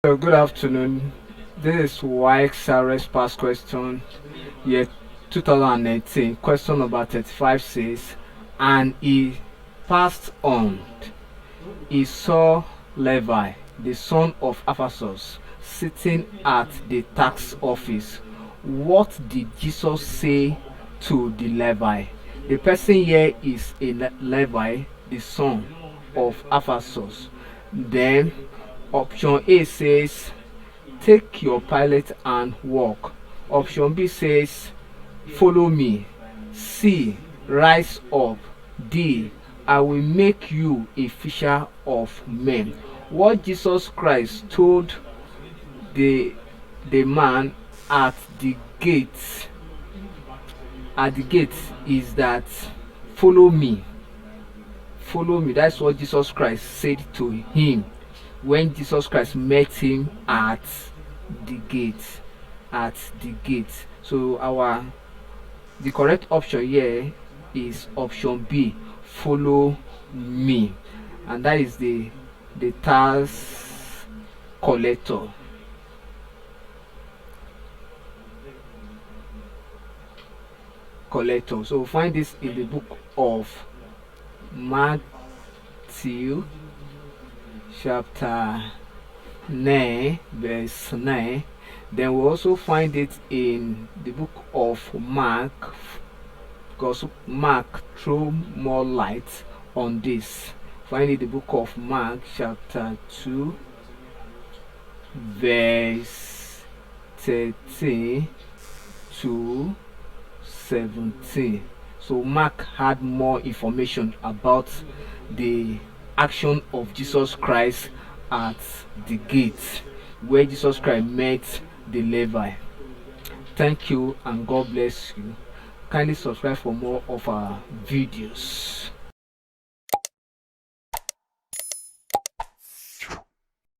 So good afternoon. This is CRS PAST QUESTION year 2018. Question number 35 says, and he passed on. He saw Levi, the son of Ephasus, sitting at the tax office. What did Jesus say to the Levi? The person here is a Levi, the son of Ephasus. Then option A says, take your pilot and walk. Option B says, follow me. C, rise up. D, I will make you a fisher of men. What Jesus Christ told the man at the gate is that follow me. Follow me. That's what Jesus Christ said to him when Jesus Christ met him at the gate. So the correct option here is option B, follow me, and that is the tax collector. So find this in the book of Matthew chapter 9 verse 9. Then we also find it in the book of Mark, because Mark threw more light on this. Find it in the book of Mark chapter 2 verse 13 to 17. So Mark had more information about the action of Jesus Christ at the gate where Jesus Christ met the Levi. Thank you and God bless you. Kindly subscribe for more of our videos.